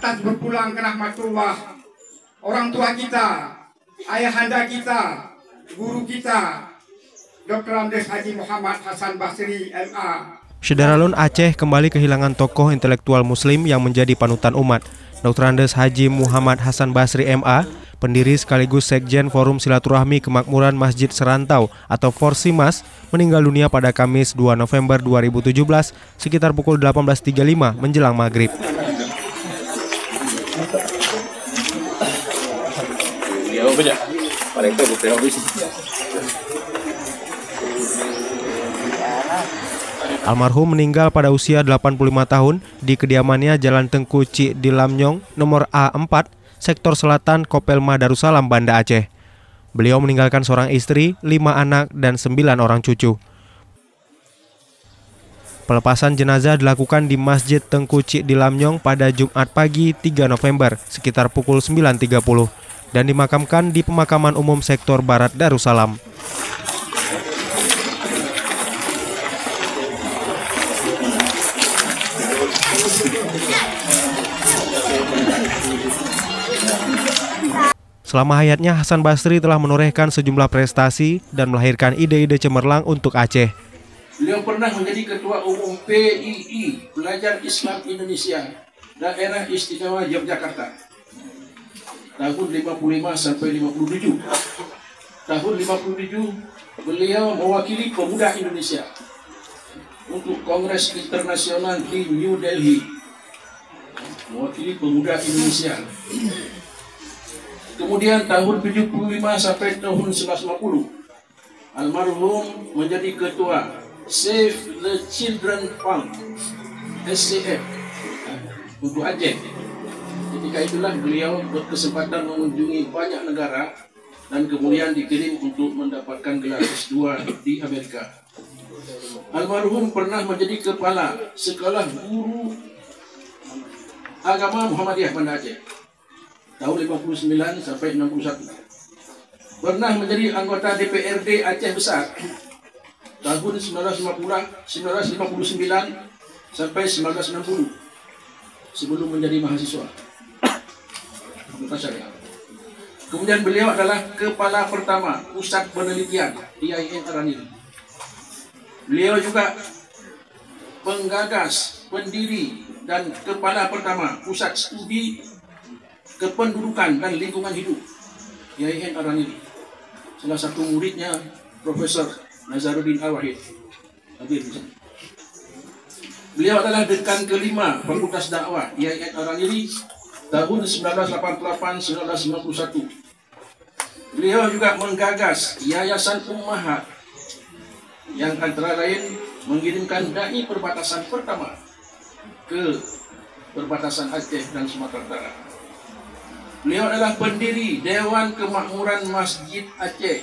atas berpulang ke rahmatullah orang tua kita, ayahanda kita, guru kita, Dr. Andes Haji Muhammad Hasan Basri MA. Syederalun Aceh kembali kehilangan tokoh intelektual muslim yang menjadi panutan umat. Dr. Andes Haji Muhammad Hasan Basri MA, pendiri sekaligus Sekjen Forum Silaturahmi Kemakmuran Masjid Serantau atau Forsimas, meninggal dunia pada Kamis 2 November 2017 sekitar pukul 18.35 menjelang maghrib. Almarhum meninggal pada usia 85 tahun di kediamannya Jalan Tengku Cik di Lamnyong, nomor A4, Sektor Selatan, Kopelma, Darussalam, Banda Aceh. Beliau meninggalkan seorang istri, 5 anak, dan 9 orang cucu. Pelepasan jenazah dilakukan di Masjid Tengku Cik di Lamnyong pada Jumat pagi 3 November sekitar pukul 9.30 dan dimakamkan di Pemakaman Umum Sektor Barat Darussalam. Selama hayatnya, Hasan Basri telah menorehkan sejumlah prestasi dan melahirkan ide-ide cemerlang untuk Aceh. Beliau pernah menjadi Ketua Umum PII, Pelajar Islam Indonesia, Daerah Istimewa Yogyakarta, tahun 55 sampai 57. Tahun 57, beliau mewakili pemuda Indonesia untuk Kongres Internasional di New Delhi, mewakili pemuda Indonesia. Kemudian tahun 75 sampai tahun 1950, almarhum menjadi ketua Save the Children Fund SCF untuk Aceh. Ketika itulah beliau berkesempatan mengunjungi banyak negara dan kemudian dikirim untuk mendapatkan gelar S2 di Amerika. Almarhum pernah menjadi kepala Sekolah Guru Agama Muhammadiyah Banda Aceh tahun 59 sampai 61. Pernah menjadi anggota DPRD Aceh Besar tahun 1959 sampai 1960 sebelum menjadi mahasiswa. Kemudian beliau adalah kepala pertama Pusat Penelitian IAIN Aranili. Beliau juga penggagas, pendiri dan kepala pertama Pusat Studi Kependudukan dan Lingkungan Hidup IAIN Aranili. Salah satu muridnya Profesor Nazaruddin Al-Wahid. Beliau adalah dekan kelima Fakultas Dakwah IAIN Aranili tahun 1988-1991. Beliau juga menggagas Yayasan Ummahat yang antara lain mengirimkan dai perbatasan pertama ke perbatasan Aceh dan Sumatera Utara. Beliau adalah pendiri Dewan Kemakmuran Masjid Aceh.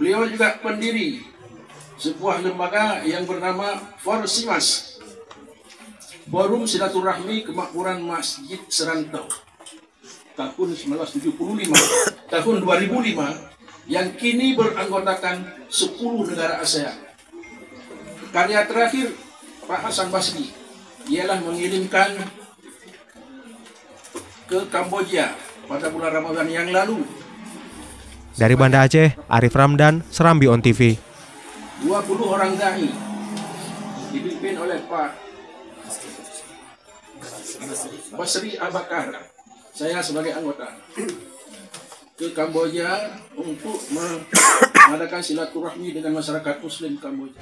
Beliau juga pendiri sebuah lembaga yang bernama Forsimas, Forum Silaturahmi Kemakmuran Masjid Serantau, tahun 1975, tahun 2005, yang kini beranggotakan 10 negara ASEAN. Karya terakhir Pak Hasan Basri ialah mengirimkan ke Kamboja pada bulan Ramadan yang lalu. Dari Banda Aceh, Arif Ramdan, Serambi On TV. 20 orang dai dipimpin oleh Pak Basri Abakar, saya sebagai anggota, ke Kamboja untuk mengadakan silaturahmi dengan masyarakat Muslim Kamboja.